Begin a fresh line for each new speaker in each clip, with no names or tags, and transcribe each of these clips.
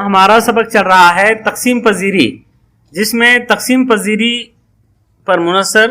हमारा सबक चल रहा है तकसीम पजीरी, जिसमें तकसीम पजीरी पर मुनसर,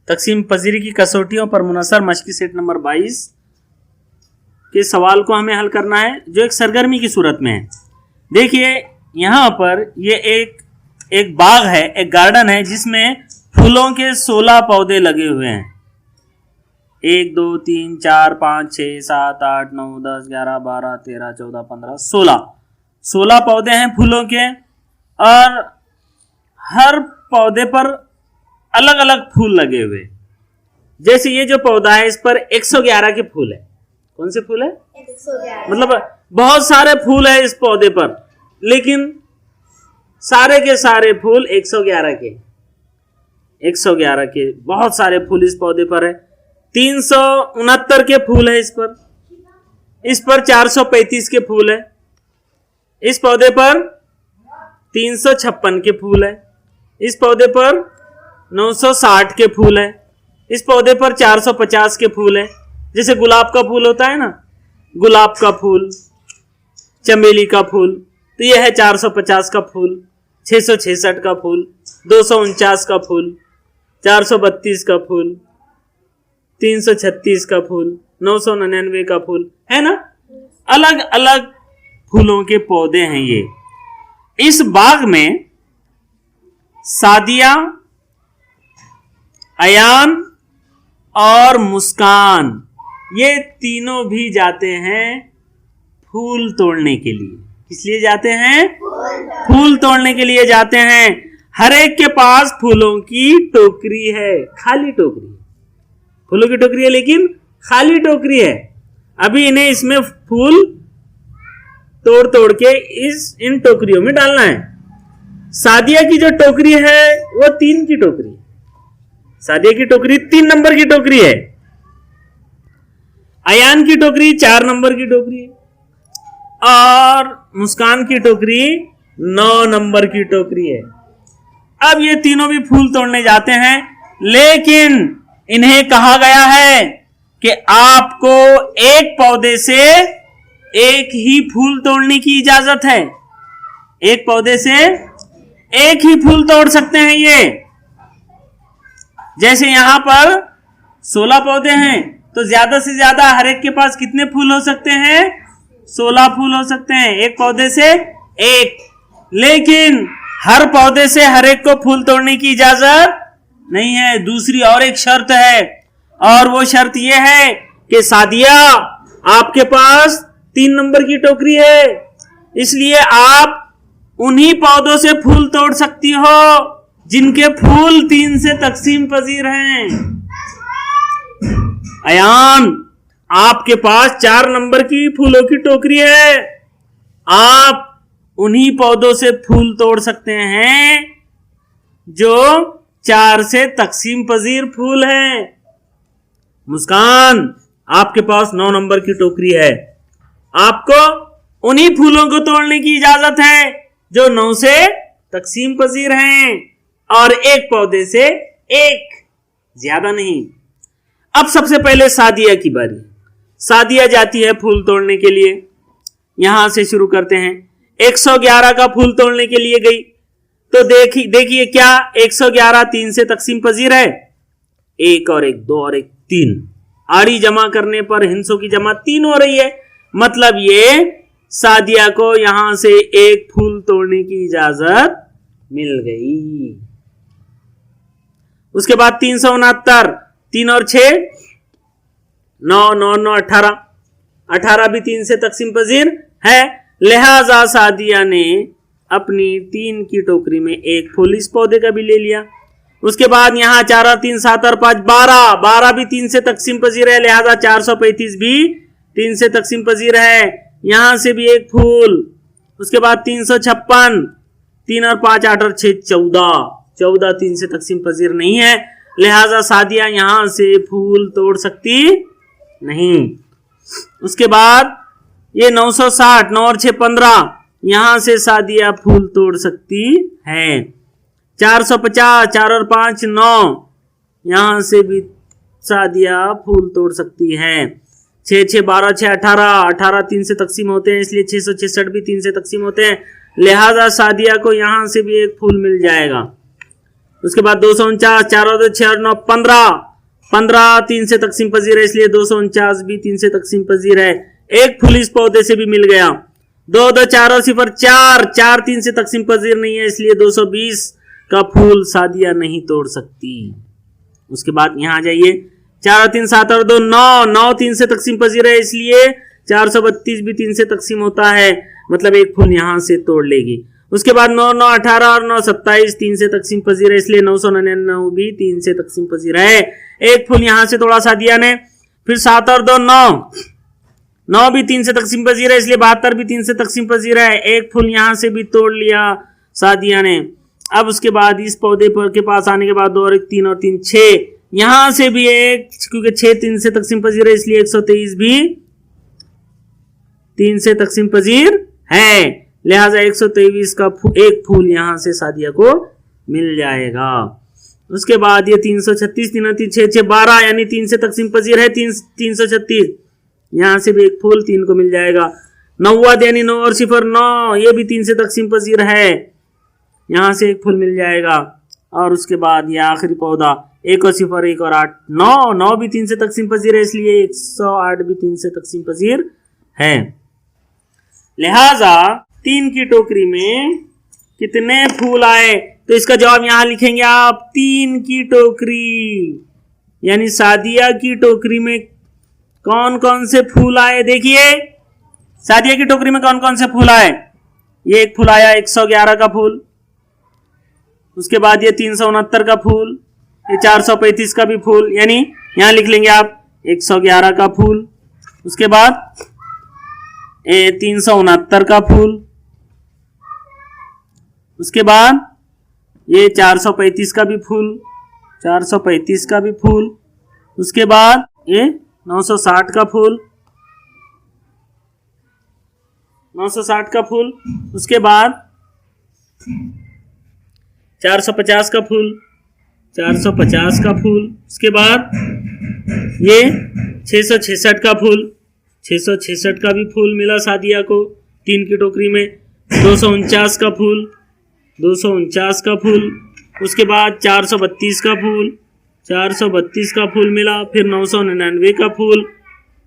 तकसीम पजीरी की कसौटियों पर मुनसर मशक़ी सेट नंबर 22 के सवाल को हमें हल करना है, जो एक सरगर्मी की सूरत में है। देखिए यहाँ पर ये एक बाग है, एक गार्डन है, जिसमें फूलों के 16 पौधे लगे हुए हैं। 1 2 3 4 5 6 7 8 9 10 11 12 13 14 15 16 पौधे हैं फूलों के, और हर पौधे पर अलग अलग फूल लगे हुए। जैसे ये जो पौधा है, इस पर 111 के फूल है। कौन से फूल है? 111। मतलब बहुत सारे फूल है इस पौधे पर, लेकिन सारे के सारे फूल 111 के बहुत सारे फूल इस पौधे पर है। 369 के फूल है इस पर 435 के फूल है। इस पौधे पर 356 के फूल है। इस पौधे पर 960 के फूल है। इस पौधे पर 450 के फूल है। जैसे गुलाब का फूल होता है ना, गुलाब का फूल, चमेली का फूल, तो यह है 450 का फूल, 666 का फूल, 249 का फूल, 432 का फूल, 336 का फूल, 999 का फूल है ना। अलग अलग फूलों के पौधे हैं ये। इस बाग में सादिया, अयान और मुस्कान, ये तीनों भी जाते हैं फूल तोड़ने के लिए। किस लिए जाते हैं? फूल तोड़ने के लिए जाते हैं। हर एक के पास फूलों की टोकरी है, खाली टोकरी, फूलों की टोकरी है लेकिन खाली टोकरी है। अभी इन्हें इसमें फूल तोड़ तोड़ के इन टोकरियों में डालना है। सादिया की जो टोकरी है वो 3 की टोकरी है। सादिया की टोकरी 3 नंबर की टोकरी है। अयान की टोकरी 4 नंबर की टोकरी है, और मुस्कान की टोकरी 9 नंबर की टोकरी है। अब ये तीनों भी फूल तोड़ने जाते हैं, लेकिन इन्हें कहा गया है कि आपको एक पौधे से एक ही फूल तोड़ने की इजाजत है। एक पौधे से एक ही फूल तोड़ सकते हैं ये। जैसे यहां पर 16 पौधे हैं, तो ज्यादा से ज्यादा हर एक के पास कितने फूल हो सकते हैं? 16 फूल हो सकते हैं, एक पौधे से एक। लेकिन हर पौधे से हर एक को फूल तोड़ने की इजाजत नहीं है। दूसरी और एक शर्त है, और वो शर्त ये है कि सादिया, आपके पास 3 नंबर की टोकरी है, इसलिए आप उन्हीं पौधों से फूल तोड़ सकती हो जिनके फूल 3 से तकसीम पजीर हैं। अयान, आपके पास 4 नंबर की फूलों की टोकरी है, आप उन्हीं पौधों से फूल तोड़ सकते हैं जो 4 से तकसीम पजीर फूल हैं। मुस्कान, आपके पास 9 नंबर की टोकरी है, आपको उन्हीं फूलों को तोड़ने की इजाजत है जो 9 से तकसीम पजीर हैं, और एक पौधे से एक, ज्यादा नहीं। अब सबसे पहले सादिया की बारी। सादिया जाती है फूल तोड़ने के लिए। यहां से शुरू करते हैं। 111 का फूल तोड़ने के लिए गई, तो देखिए क्या 111 3 से तकसीम पजीर है। 1 और 1 2 और 1 3, आड़ी जमा करने पर हिंसों की जमा 3 हो रही है। मतलब ये सादिया को यहां से एक फूल तोड़ने की इजाजत मिल गई। उसके बाद 369, 3 और 6 9 9 9 18, 18 भी 3 से तकसीम पजीर है। लिहाजा सादिया ने अपनी 3 की टोकरी में एक फूल इस पौधे का भी ले लिया। उसके बाद यहाँ 4 और 3 7 और 5 12, 12 भी 3 से तकसीम पजीर है, लिहाजा 435 भी 3 से तकसीम पजीर है, यहां से भी एक फूल। उसके बाद 356, 3 और 5 8 और 6 14, 14 3 से तकसीम पजीर नहीं है, लिहाजा सादिया यहां से फूल तोड़ सकती नहीं। उसके बाद ये 960, 9 और 6 15, यहां से सादिया फूल तोड़ सकती है। 450, 4 और 5 9, यहां से भी सादिया फूल तोड़ सकती है। 6 6 12 6 18, 18 3 से तकसीम होते हैं, इसलिए 666 भी 3 से तकसीम होते हैं, लिहाजा सादिया को यहां से भी एक फूल मिल जाएगा। उसके बाद 249, 4 और 2 6 और 9 15, 15 3 से तकसीम पजीर है, इसलिए 249 भी 3 से तकसीम पजीर है, एक फूल इस पौधे से भी मिल गया। 2 2 4 और 0 4, 4 3 से तकसीम पजीर नहीं है, इसलिए 220 का फूल सादिया नहीं तोड़ सकती। उसके बाद यहां आ जाइए, 4 और 3 7 और 2 9, 9 3 से तकसीम पजीर है, इसलिए 432 भी 3 से तकसीम होता है, मतलब एक फूल यहां से तोड़ लेगी। उसके बाद 9 9 18 और 9 27 3 से तकसीम पजीर है, इसलिए 999 भी 3 से तकसीम पजीर है, एक फूल यहां से तोड़ा सादिया ने। फिर 7 और 2 9, 9 भी 3 से तकसीम पजीर है, इसलिए 72 भी 3 से तकसीम पजीर है, एक फूल यहां से भी तोड़ लिया सादिया ने। अब उसके बाद इस पौधे पर के पास आने के बाद 2 और 1 3 और 3 6, यहां से भी एक, क्योंकि 6 3 से तकसीम पजीर है, इसलिए 123 भी 3 से तकसीम पजीर है, लिहाजा 123 का एक फूल यहां से सादिया को मिल जाएगा। उसके बाद ये 336 3 3 6 6 12, यानी 3 से तकसीम पजीर है 336, यहां से भी एक फूल 3 को मिल जाएगा। 9 यानी 9 और 0 9, ये भी 3 से तकसीम पजीर है, यहां से एक फूल मिल जाएगा। और उसके बाद ये आखिरी पौधा 1 और 0 1 और 8 9, 9 भी 3 से तकसीम पजीर है, इसलिए 108 भी 3 से तकसीम पजीर है। लिहाजा 3 की टोकरी में कितने फूल आए, तो इसका जवाब यहां लिखेंगे आप, 3 की टोकरी, यानी सादिया की टोकरी में कौन कौन से फूल आए। देखिए सादिया की टोकरी में कौन कौन से फूल आए, ये एक फूल आया 111 का फूल, उसके बाद ये 369 का फूल, ये 435 का भी फूल, यानी यहां लिख लेंगे आप 111 का फूल, उसके बाद 369 का फूल, उसके बाद ये 435 का भी फूल, 435 का भी फूल, उसके बाद ये 960 का फूल, 960 का फूल, उसके बाद 450 का फूल, 450 का फूल, उसके बाद ये 666 का फूल, 666 का भी फूल मिला सादिया को 3 की टोकरी में। 249 का फूल, 249 का फूल, उसके बाद 432 का फूल, 432 का फूल मिला। फिर 999 का फूल,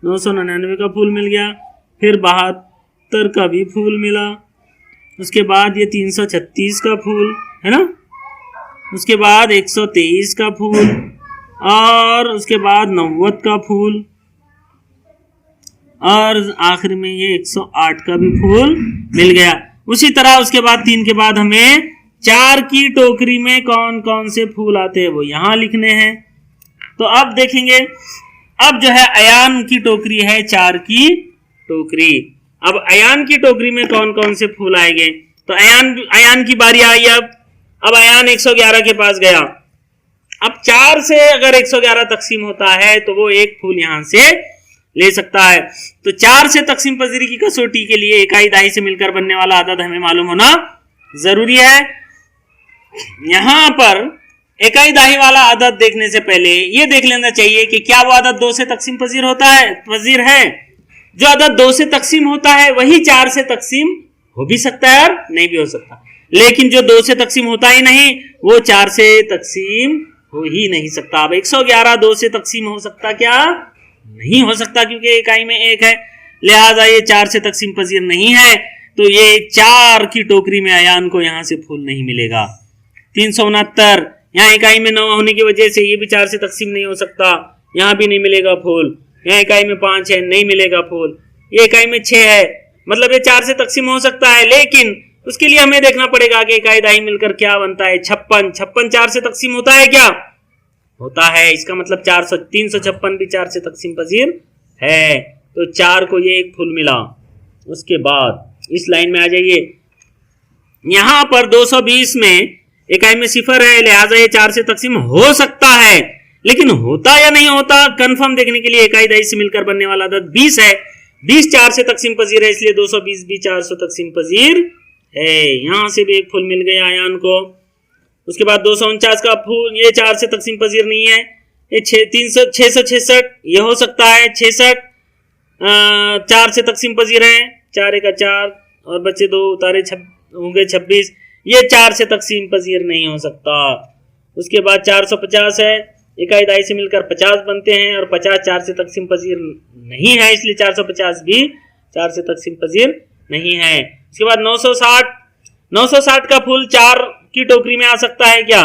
999 का फूल मिल गया। फिर 72 का भी फूल मिला। उसके बाद ये 336 का फूल है ना, उसके बाद 123 का फूल, और उसके बाद 90 का फूल, और आखिर में ये 108 का भी फूल मिल गया। उसी तरह उसके बाद 3 के बाद हमें 4 की टोकरी में कौन कौन से फूल आते हैं वो यहां लिखने हैं। तो अब देखेंगे, अब जो है अयान की टोकरी है 4 की टोकरी। अब अयान की टोकरी में कौन कौन से फूल आएंगे, तो अयान की बारी आई। अब अयान 111 के पास गया। अब 4 से अगर 111 तकसीम होता है तो वो एक फूल यहां से ले सकता है। तो 4 से तकसीम पजीरी की कसौटी के लिए इकाई दाही से मिलकर बनने वाला आदद हमें मालूम होना जरूरी है। यहां पर इकाई दाही वाला आदद देखने से पहले ये देख लेना चाहिए कि क्या वो आदद 2 से तकसीम पजीर होता है, पजीर है। जो आदद 2 से तकसीम होता है वही 4 से तकसीम हो भी सकता है और नहीं भी हो सकता, लेकिन जो 2 से तकसीम होता ही नहीं वो 4 से तकसीम हो ही नहीं सकता। अब 111 2 से तकसीम हो सकता क्या, नहीं हो सकता, क्योंकि इकाई में 1 है, लिहाजा ये 4 से तकसीम पजीर नहीं है। तो ये 4 की टोकरी में अयान को यहां से फूल नहीं मिलेगा। 369 यहाँ इकाई में 9 होने की वजह से ये भी 4 से तकसीम नहीं हो सकता, यहां भी नहीं मिलेगा फूल। यहाँ इकाई में 5 है, नहीं मिलेगा फूल। ये इकाई में 6 है, मतलब ये 4 से तकसीम हो सकता है, लेकिन उसके लिए हमें देखना पड़ेगा कि इकाई दाही मिलकर क्या बनता है। 56 4 से तकसीम होता है क्या, होता है। इसका मतलब 356 भी 4 से तकसीम पजीर है। तो 4 को ये एक फूल मिला। उसके बाद इस लाइन में आ जाइए, यहां पर 220 में इकाई में 0 है, लिहाजा ये 4 से तकसीम हो सकता है, लेकिन होता या नहीं होता कंफर्म देखने के लिए इकाई दाही से मिलकर बनने वाला आदद 20 है। 20 4 से तकसीम पजीर है, इसलिए 220 भी 4 से तकसीम पजीर है। यहां से भी एक फूल मिल गया अयान को। उसके बाद 249 का फूल, ये 4 से तकसीम पजीर नहीं है। ये 666 ये हो सकता है, 66 4 से तकसीम पजीर है, 4 का 4 और बच्चे 2 उतारे होंगे 26, ये 4 से तकसीम पजीर नहीं हो सकता। उसके बाद 450 है, इकाई दहाई से मिलकर 50 बनते हैं और 50 4 से तकसीम पजीर नहीं है, इसलिए 450 भी 4 से तकसीम पजीर नहीं है। उसके बाद 960 का फूल 4 की टोकरी में आ सकता है क्या?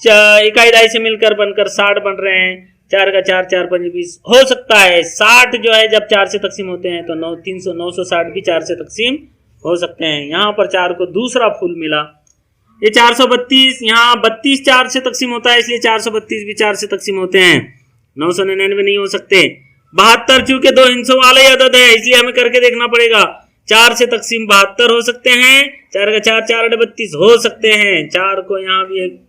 इकाई दहाई से मिलकर बनकर 60 बन रहे हैं, 4 का 4 4 5 20 हो सकता है। 60 जो है जब 4 से तकसीम होते हैं तो 960 भी 4 से तकसीम हो सकते हैं। यहाँ पर 4 को दूसरा फूल मिला। ये 432, यहाँ 32 4 से तकसीम होता है, इसलिए 432 भी 4 से तकसीम होते हैं। 999 नहीं हो सकते। 72 चूंकि 2 हिस्सों वाला ही अदद है, इसलिए हमें करके देखना पड़ेगा। 4 से तकसीम 72 हो सकते हैं, 4 का 4 4 32 हो सकते हैं। 4 को यहाँ भी एक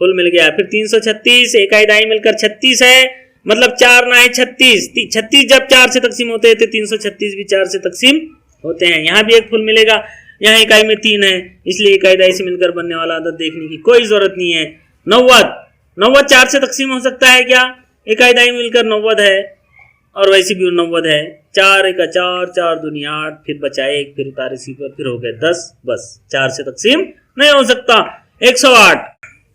फुल मिल गया। फिर 336, इकाई दहाई मिलकर 36 है, मतलब 4 ना है 36। 36 जब 4 से तकसीम होते हैं तो 336 भी 4 से तकसीम होते हैं। यहाँ भी एक फुल मिलेगा। यहाँ इकाई में 3 है, इसलिए इकाई दहाई से मिलकर बनने वाला अदद देखने की कोई जरूरत नहीं है। 90 4 से तकसीम हो सकता है क्या? इकाई दहाई मिलकर 90 है और वैसे भी 90 है। 4 का 4 4 दूनी 8, फिर बचा 1, फिर उतारे सिफर, फिर हो गए 10, बस 4 से तकसीम नहीं हो सकता। 108,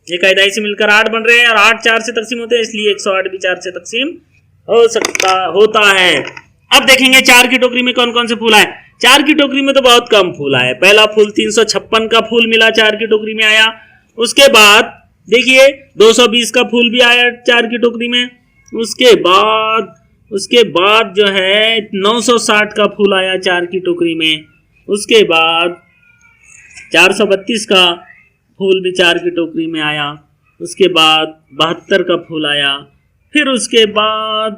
इकाई दहाई से मिलकर 8 बन रहे हैं और 8 4 से तकसीम होते हैं, इसलिए 108 भी 4 से तकसीम होता है। अब देखेंगे 4 की टोकरी में कौन कौन से फूल आए। 4 की टोकरी में तो बहुत कम फूल आए। पहला फूल 356 का फूल मिला, 4 की टोकरी में आया। उसके बाद देखिए 220 का फूल भी आया 4 की टोकरी में। उसके बाद जो है 960 का फूल आया 4 की टोकरी में। उसके बाद 432 का फूल भी 4 की टोकरी में आया। उसके बाद 72 का फूल आया। फिर उसके बाद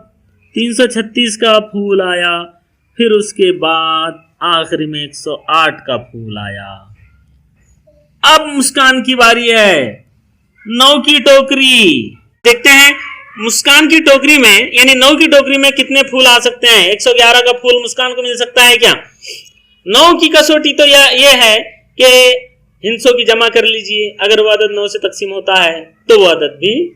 336 का फूल आया। फिर उसके बाद आखिरी में 108 का फूल आया। अब मुस्कान की बारी है। 9 की टोकरी देखते हैं। मुस्कान की टोकरी में यानी 9 की टोकरी में कितने फूल आ सकते हैं? 111 का फूल मुस्कान को मिल सकता है क्या? 9 की कसौटी तो ये है कि हिंसों की जमा कर लीजिए। अगर वो अदद 9 से तकसीम होता है तो वो अदद भी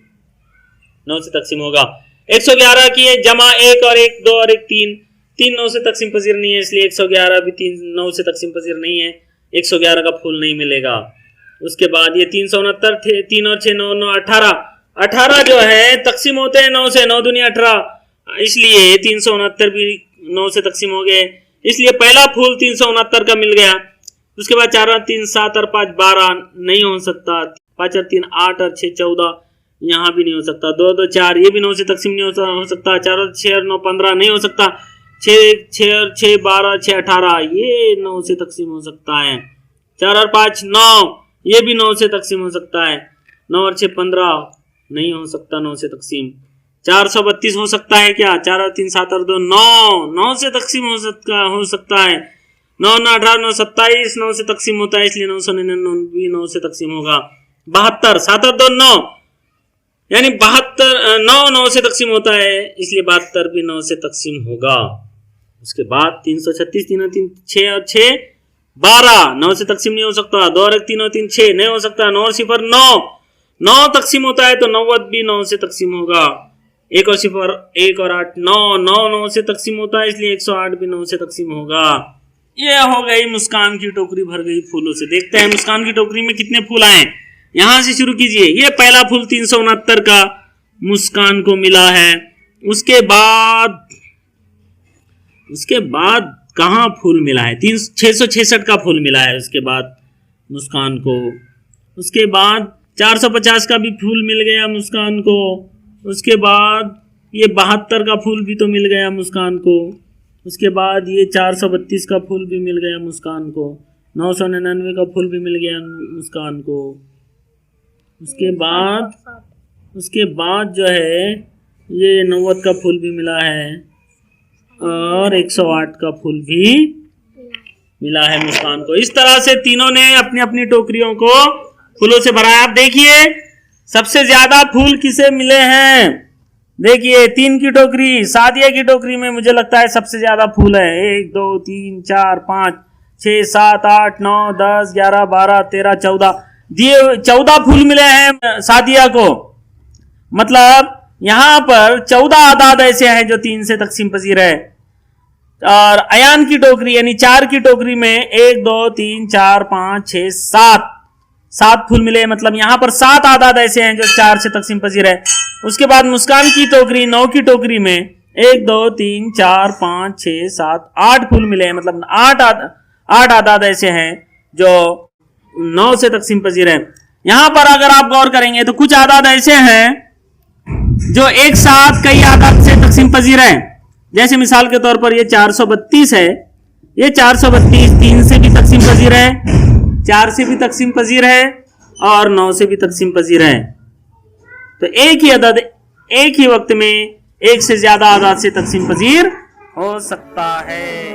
9 से तकसीम होगा। 111 की जमा 1 और 1 2 और 1 3 9 से तकसीम पजीर नहीं है, इसलिए 111 भी 9 से तकसीम पजीर नहीं है। 111 का फूल नहीं मिलेगा। उसके बाद ये 369 थे, 3 और 6 9 9 18 जो है तकसीम होते हैं 9 से, 9 दूनी 18, इसलिए 369 भी 9 से तकसीम हो गए। इसलिए पहला फूल 369 का मिल गया। उसके बाद 4 और 3 7 और 5 12 नहीं हो सकता। 5 और 3 8 और 6 14, यहाँ भी नहीं हो सकता। 2 2 4 ये भी 9 से तकसीम नहीं हो सकता। 4 और 6 और 9 15 नहीं हो सकता। 6 और 6 12 6 18 ये 9 से तकसीम हो सकता है। 4 और 5 9 ये भी 9 से तकसीम हो सकता है। 9 और 6 15 नहीं हो सकता 9 से तकसीम। 432 हो सकता है क्या? 4 और 3 7 और 2 9 से तकसीम हो सकता है। 9 9 18 9 27 9 से तकसीम होता है, इसलिए 999 भी 9 से तकसीम होगा। 72 7 और 2 9 यानी 72 9 से तकसीम होता है, इसलिए 72 भी 9 से तकसीम होगा। उसके बाद 336 3 और 3 6 और 6 12 9 से तकसीम नहीं हो सकता। 2 और 1 3 और 3 6 नहीं हो सकता। 9 और 0 9 तकसीम होता है तो 90 भी 9 से तकसीम होगा। 1 और 0 1 और 8 9 से तकसीम होता है, इसलिए 108 भी 9 से तकसीम होगा। ये हो गई मुस्कान की टोकरी भर गई फूलों से। देखते हैं मुस्कान की टोकरी में कितने फूल आए। यहां से शुरू कीजिए। ये पहला फूल 369 का मुस्कान को मिला है। उसके बाद कहां फूल मिला है? 666 का फूल मिला है उसके बाद मुस्कान को। उसके बाद 450 का भी फूल मिल गया मुस्कान को। उसके बाद ये 72 का फूल भी तो मिल गया मुस्कान को। उसके बाद ये 432 का फूल भी मिल गया मुस्कान को। 999 का फूल भी मिल गया मुस्कान को। उसके बाद जो है ये 90 का फूल भी मिला है और 108 का फूल भी मिला है मुस्कान को। इस तरह से तीनों ने अपनी अपनी टोकरियों को फूलों से भरा है। आप देखिए सबसे ज्यादा फूल किसे मिले हैं। देखिए 3 की टोकरी, सादिया की टोकरी में मुझे लगता है सबसे ज्यादा फूल है। 1 2 3 4 5 6 7 8 9 10 11 12 13 14 दिए 14 फूल मिले हैं सादिया को। मतलब यहां पर 14 आदाद ऐसे हैं जो 3 से तकसीम पजीर है। और अयान की टोकरी यानी 4 की टोकरी में 1 2 3 4 5 6 7 फूल मिले, मतलब यहां पर 7 आदाद ऐसे हैं जो 4 से तकसीम पजीर है। उसके बाद मुस्कान की टोकरी 9 की टोकरी में 1 2 3 4 5 6 7 8 फूल मिले हैं, मतलब 8 आदाद ऐसे हैं जो 9 से तकसीम पजीर है। यहां पर अगर आप गौर करेंगे तो कुछ आदाद ऐसे हैं जो एक साथ कई आदाद से तकसीम पजीर है। जैसे मिसाल के तौर पर ये 432 है, ये 432 3 से भी तकसीम पजीर है, 4 से भी तकसीम पजीर है और 9 से भी तकसीम पजीर है। तो एक ही अदद एक ही वक्त में एक से ज्यादा आदाद से तकसीम पजीर हो सकता है।